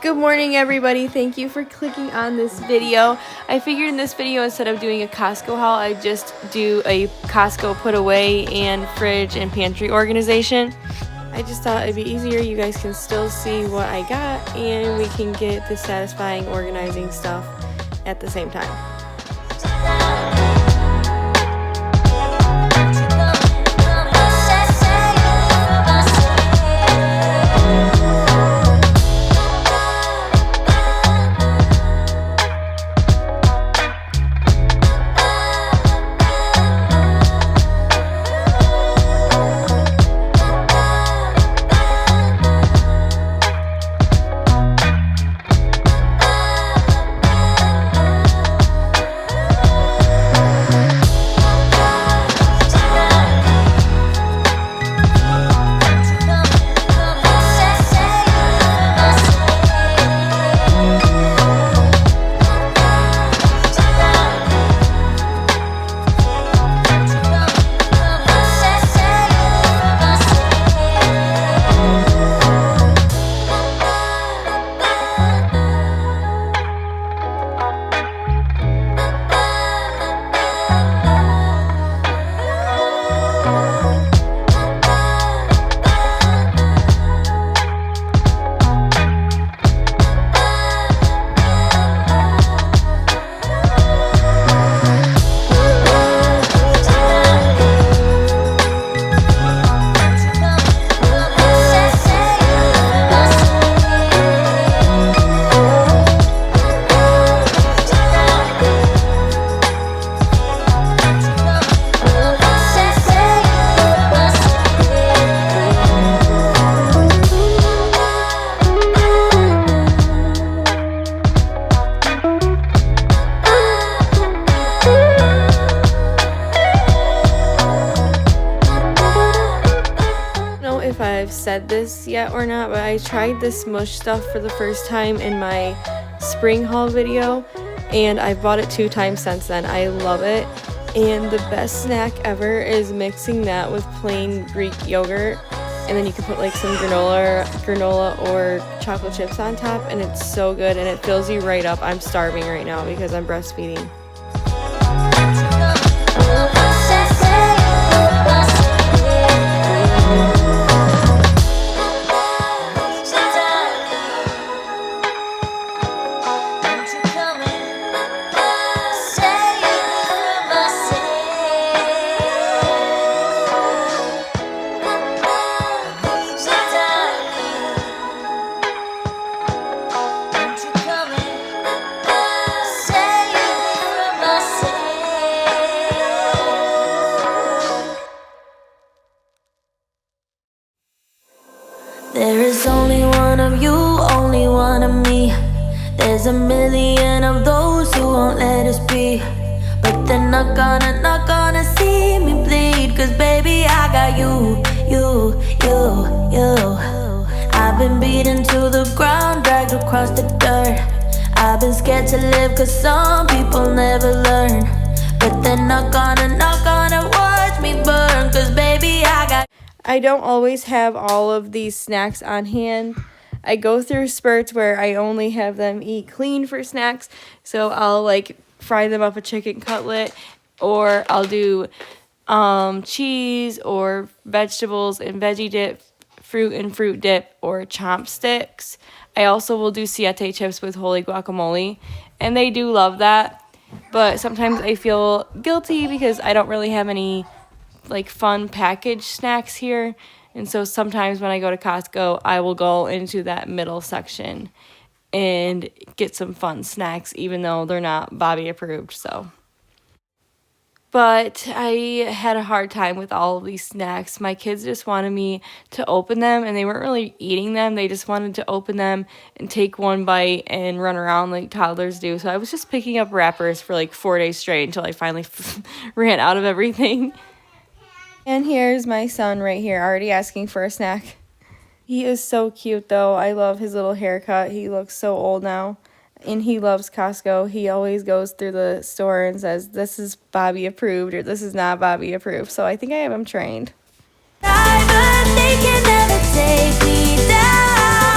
Good morning, everybody. Thank you for clicking on this video. I figured in this video, instead of doing a Costco haul, I'd just do a Costco put away and fridge and pantry organization. I just thought it'd be easier. You guys can still see what I got and we can get the satisfying organizing stuff at the same time. If I've said this yet or not, but I tried this mush stuff for the first time in my spring haul video and I've bought it 2 times since then. I love it, and the best snack ever is mixing that with plain Greek yogurt, and then you can put like some granola or chocolate chips on top, and it's so good and it fills you right up. I'm starving right now because I'm breastfeeding. There is only one of you, only one of me. There's a million of those who won't let us be, but they're not gonna see me bleed. Cause baby, I got you. I've been beaten to the ground, dragged across the dirt. I've been scared to live cause some people never learn, but they're not gonna watch me burn. Cause baby, I don't always have all of these snacks on hand. I go through spurts where I only have them eat clean for snacks. So I'll like fry them up a chicken cutlet, or I'll do cheese or vegetables and veggie dip, fruit and fruit dip, or chomp sticks. I also will do siete chips with holy guacamole, and they do love that. But sometimes I feel guilty because I don't really have any like fun packaged snacks here, and so sometimes when I go to Costco I will go into that middle section and get some fun snacks even though they're not Bobby approved. But I had a hard time with all of these snacks. My kids just wanted me to open them, and they weren't really eating them. They just wanted to open them and take one bite and run around like toddlers do. So I was just picking up wrappers for like 4 days straight until I finally ran out of everything. And here's my son right here, already asking for a snack. He is so cute, though. I love his little haircut. He looks so old now. And he loves Costco. He always goes through the store and says, this is Bobby approved or this is not Bobby approved. So I think I have him trained. They can never take me down.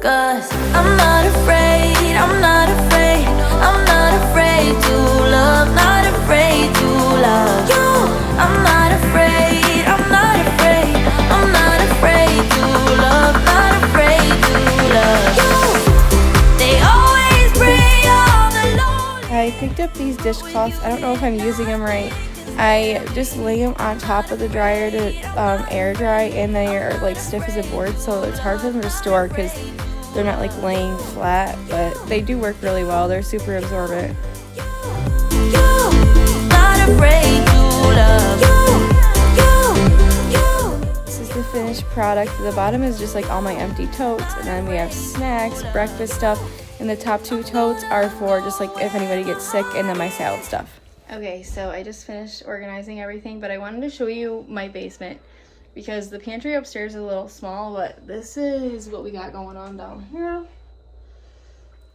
'Cause I'm not afraid, I'm not afraid, I'm not afraid to love, not afraid to love you. I'm not afraid, I'm not afraid, I'm not afraid to love, not afraid to love you. They always bring all the lonely. I picked up these dishcloths. I don't know if I'm using them right. I just lay them on top of the dryer to air dry, and they are like stiff as a board, so it's hard for them to store because they're not like laying flat, but they do work really well. They're super absorbent. This is the finished product. The bottom is just like all my empty totes, and then we have snacks, breakfast stuff, and the top two totes are for just like if anybody gets sick, and then my salad stuff. Okay, so I just finished organizing everything, but I wanted to show you my basement because the pantry upstairs is a little small, but this is what we got going on down here.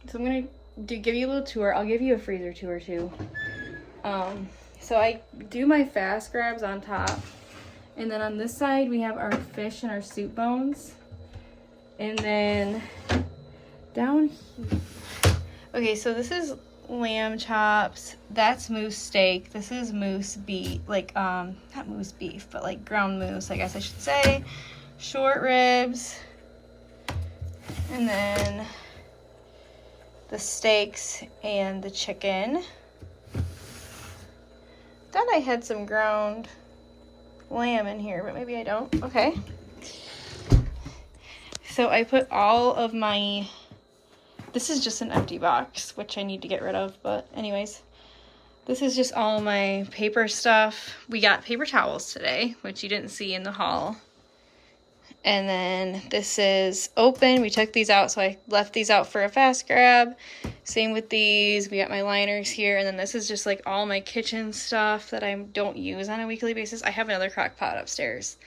So I'm gonna give you a little tour. I'll give you a freezer tour too. So I do my fast grabs on top, and then on this side we have our fish and our soup bones, and then down here. Okay, so this is lamb chops, that's moose steak, this is moose beef, like not moose beef, but like ground moose, I guess I should say, short ribs, and then the steaks and the chicken. Thought I had some ground lamb in here, but maybe I don't. Okay, so I put all of my, this is just an empty box, which I need to get rid of, but anyways, this is just all my paper stuff. We got paper towels today, which you didn't see in the haul. And then this is open. We took these out, so I left these out for a fast grab. Same with these. We got my liners here, and then this is just like all my kitchen stuff that I don't use on a weekly basis. I have another crock pot upstairs.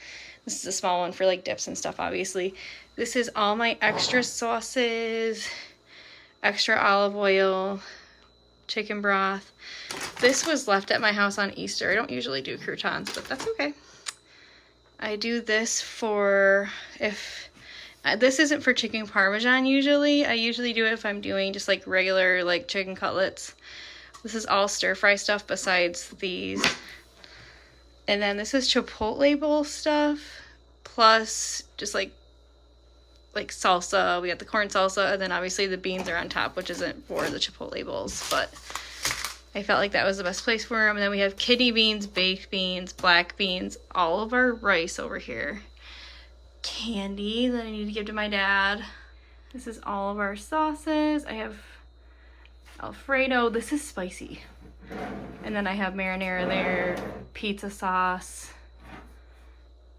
This is a small one for like dips and stuff, obviously. This is all my extra sauces, extra olive oil, chicken broth. This was left at my house on Easter. I don't usually do croutons, but that's okay. I do this for if this isn't for chicken parmesan usually. I usually do it if I'm doing just like regular like chicken cutlets. This is all stir fry stuff besides these. And then this is chipotle bowl stuff plus just like salsa. We got the corn salsa, and then obviously the beans are on top, which isn't for the chipotle bowls, but I felt like that was the best place for them. And then we have kidney beans, baked beans, black beans, all of our rice over here, candy that I need to give to my dad. This is all of our sauces. I have Alfredo. This is spicy. And then I have marinara there, pizza sauce,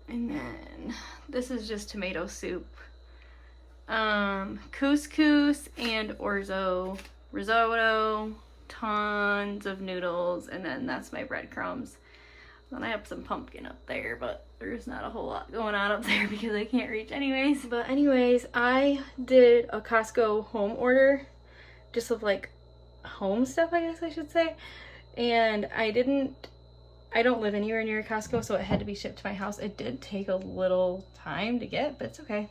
and then this is just tomato soup. Couscous and orzo, risotto, tons of noodles, and then that's my breadcrumbs. Then I have some pumpkin up there, but there's not a whole lot going on up there because I can't reach anyways. But anyways, I did a Costco home order, just of like home stuff, I guess I should say. And I don't live anywhere near Costco, so it had to be shipped to my house. It did take a little time to get, but it's okay.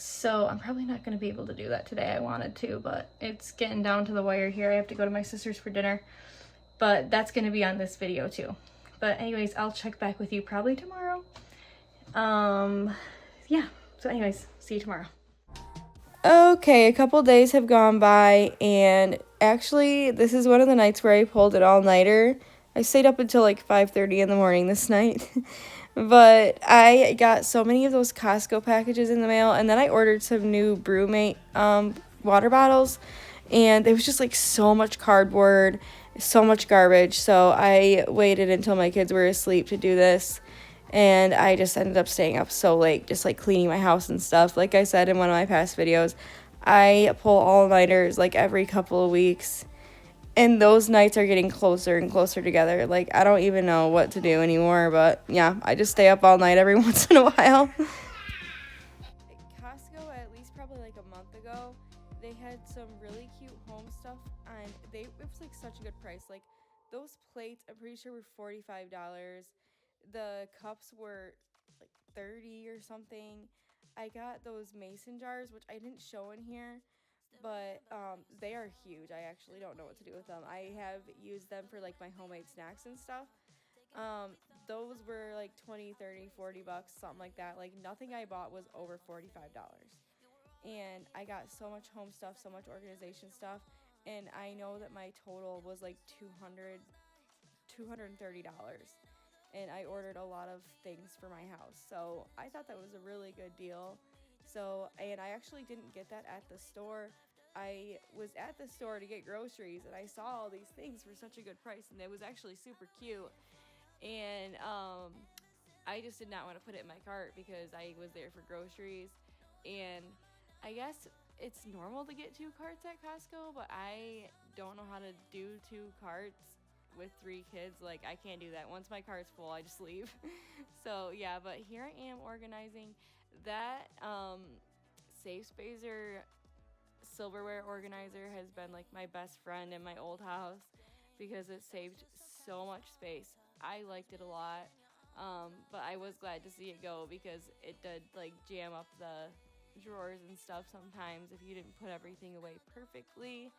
So I'm probably not going to be able to do that today. I wanted to, but it's getting down to the wire here. I have to go to my sister's for dinner, but that's going to be on this video too. But anyways, I'll check back with you probably tomorrow. Yeah, so anyways, see you tomorrow. Okay, a couple days have gone by, and actually this is one of the nights where I pulled an all-nighter. I stayed up until like 5:30 in the morning this night. But I got so many of those Costco packages in the mail, and then I ordered some new Brewmate water bottles, and it was just like so much cardboard, so much garbage. So I waited until my kids were asleep to do this, and I just ended up staying up so late, just like cleaning my house and stuff. Like I said in one of my past videos, I pull all-nighters like every couple of weeks. And those nights are getting closer and closer together. Like, I don't even know what to do anymore. But, yeah, I just stay up all night every once in a while. Costco, at least probably like a month ago, they had some really cute home stuff. And it was like such a good price. Like, those plates, I'm pretty sure were $45. The cups were like $30 or something. I got those mason jars, which I didn't show in here, but they are huge. I actually don't know what to do with them. I have used them for like my homemade snacks and stuff. Those were like 20, 30, 40 bucks, something like that. Like nothing I bought was over $45. And I got so much home stuff, so much organization stuff, and I know that my total was like $230. And I ordered a lot of things for my house. So I thought that was a really good deal. So, and I actually didn't get that at the store. I was at the store to get groceries and I saw all these things for such a good price, and it was actually super cute. And I just did not want to put it in my cart because I was there for groceries. And I guess it's normal to get 2 carts at Costco, but I don't know how to do 2 carts with 3 kids. Like, I can't do that. Once my cart's full, I just leave. So yeah, but here I am organizing. That safe spacer silverware organizer has been like my best friend in my old house because it saved so much space. I liked it a lot, but I was glad to see it go because it did like jam up the drawers and stuff sometimes if you didn't put everything away perfectly.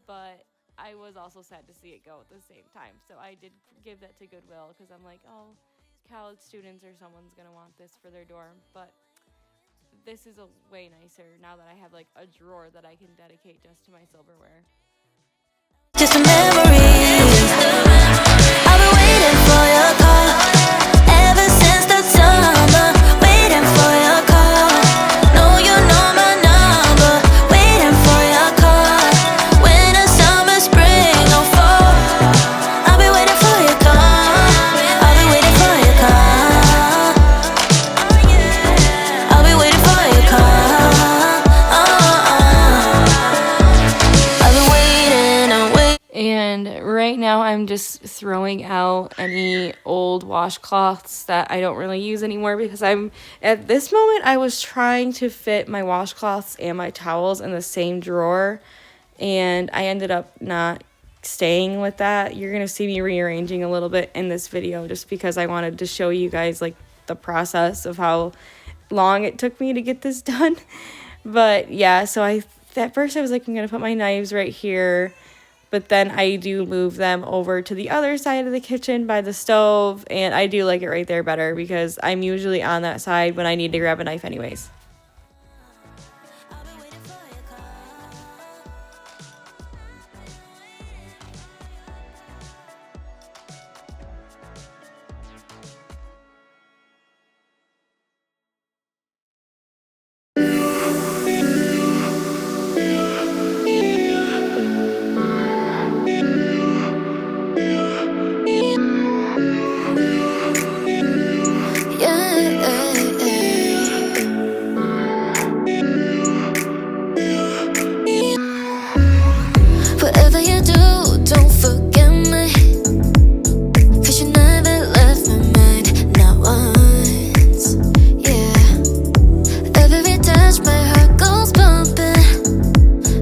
But I was also sad to see it go at the same time. So I did give that to Goodwill because I'm like, oh, college students or someone's going to want this for their dorm. But this is a way nicer now that I have like a drawer that I can dedicate just to my silverware. Just a memory. I've been waiting for your call ever since the summer. Waiting for your call. No, you know my number. Waiting for your call. Winter, summer, spring, or fall. I'll be waiting for your call. I'll be waiting for your call. I'll be waiting for your call. I've been waiting, I'm waiting. And right now I'm just throwing out any old washcloths that I don't really use anymore because at this moment I was trying to fit my washcloths and my towels in the same drawer, and I ended up not staying with that. You're going to see me rearranging a little bit in this video just because I wanted to show you guys like the process of how long it took me to get this done. But yeah, so at first I was like, I'm going to put my knives right here. But then I do move them over to the other side of the kitchen by the stove, and I do like it right there better because I'm usually on that side when I need to grab a knife anyways. I'll be waiting for your call. Whatever you do, don't forget me. 'Cause you never left my mind, not once. Yeah. Every touch, my heart goes bumping.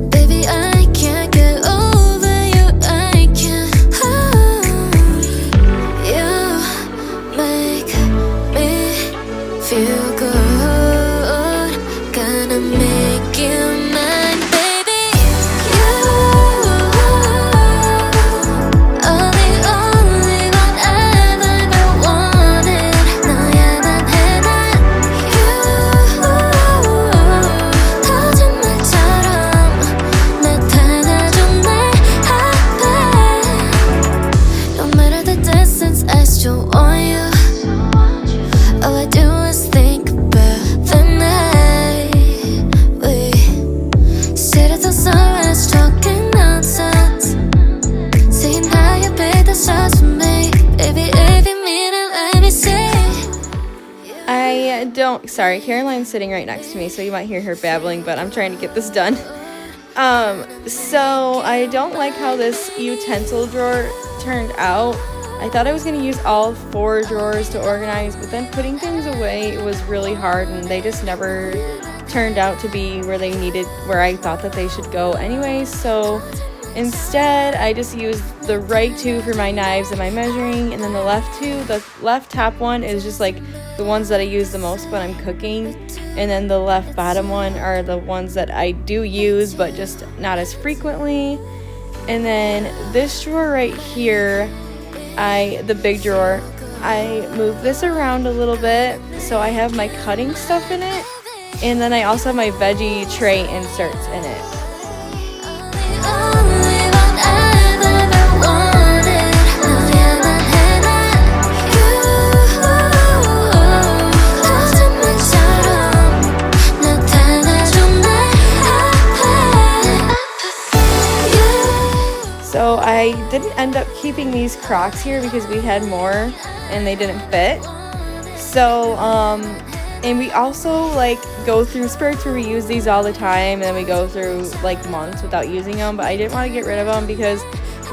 Baby, I can't get over you, I can't. You make me feel good. Gonna make you mine, baby. You are the only one I've ever wanted. 너야만 해, 난 you. 거짓말처럼 나타나줘 내 앞에. No matter the distance, I still want you. All I do is think about the night we sit at the sunrise talking nonsense, saying how you picked the stars for me. Baby, if you mean it, let me see. Sorry, Caroline's sitting right next to me, so you might hear her babbling, but I'm trying to get this done. So I don't like how this utensil drawer turned out. I thought I was going to use all 4 drawers to organize, but then putting things away was really hard, and they just never turned out to be where I thought that they should go anyway. So Instead, I just use the right two for my knives and my measuring, and then the left two, the left top one is just like the ones that I use the most when I'm cooking, and then the left bottom one are the ones that I do use but just not as frequently. And then this drawer right here, the big drawer, I move this around a little bit so I have my cutting stuff in it, and then I also have my veggie tray inserts in it. So I didn't end up keeping these Crocs here because we had more and they didn't fit. So, and we also like go through spurts where we use these all the time, and then we go through like months without using them, but I didn't want to get rid of them because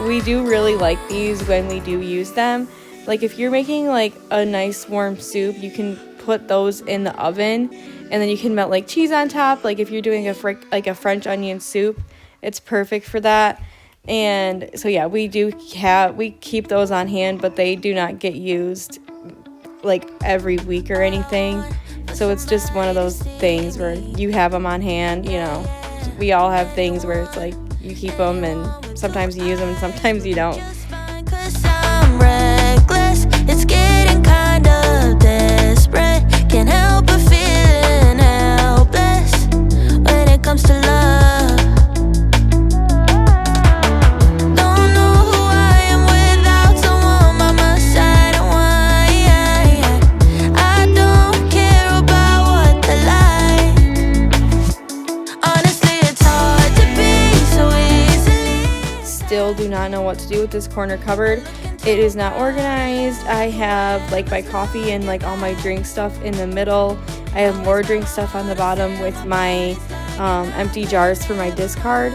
we do really like these when we do use them. Like if you're making like a nice warm soup, you can put those in the oven, and then you can melt like cheese on top. Like if you're doing a French onion soup, it's perfect for that. And so yeah, we keep those on hand, but they do not get used like every week or anything. So it's just one of those things where you have them on hand, you know. We all have things where it's like you keep them and sometimes you use them and sometimes you don't. It's getting kind of desperate. Can't help but feeling helpless when it comes to love. Still do not know what to do with this corner cupboard. It is not organized. I have like my coffee and like all my drink stuff in the middle. I have more drink stuff on the bottom with my empty jars for my discard.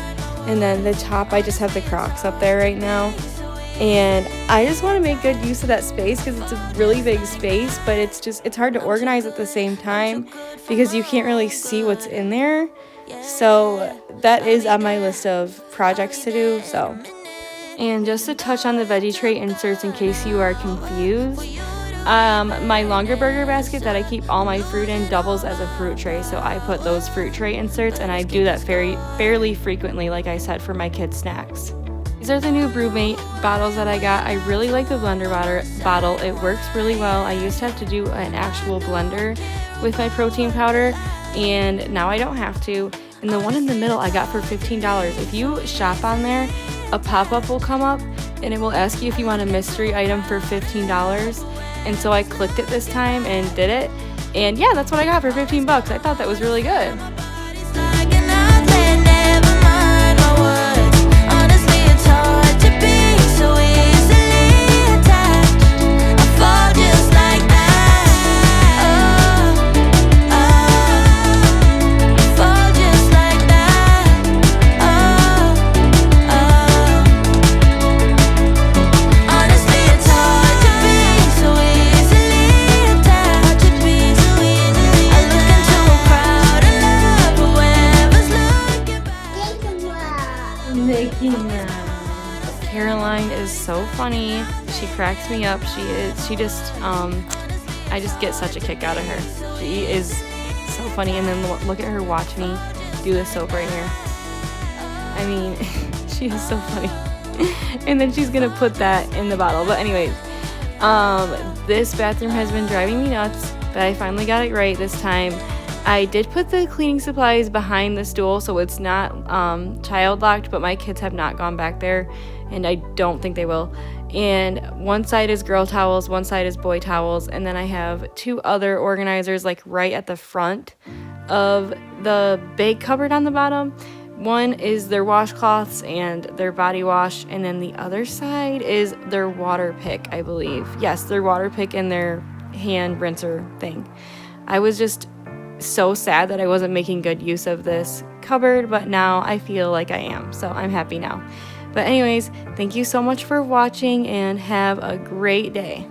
And then the top, I just have the Crocs up there right now. And I just want to make good use of that space because it's a really big space, but it's hard to organize at the same time because you can't really see what's in there. So that is on my list of projects to do. So, and just to touch on the veggie tray inserts in case you are confused, my longer burger basket that I keep all my fruit in doubles as a fruit tray. So I put those fruit tray inserts, and I do that fairly frequently, like I said, for my kids' snacks. These are the new Brewmate bottles that I got. I really like the blender bottle. It works really well. I used to have to do an actual blender with my protein powder, and now I don't have to. And the one in the middle I got for $15. If you shop on there, a pop-up will come up and it will ask you if you want a mystery item for $15. And so I clicked it this time and did it. And yeah, that's what I got for 15 bucks. I thought that was really good. Caroline is so funny. She cracks me up. She just I just get such a kick out of her. She is so funny. And then look at her watch me do the soap right here. I mean, she is so funny. And then she's gonna put that in the bottle. But anyways, this bathroom has been driving me nuts, but I finally got it right this time. I did put the cleaning supplies behind the stool, so it's not child locked, but my kids have not gone back there, and I don't think they will. And one side is girl towels, one side is boy towels, and then I have two other organizers like right at the front of the big cupboard on the bottom. One is their washcloths and their body wash, and then the other side is their water pick, I believe. Yes, their water pick and their hand rinser thing. I was just so sad that I wasn't making good use of this cupboard, but now I feel like I am, so I'm happy now. But anyways, thank you so much for watching and have a great day.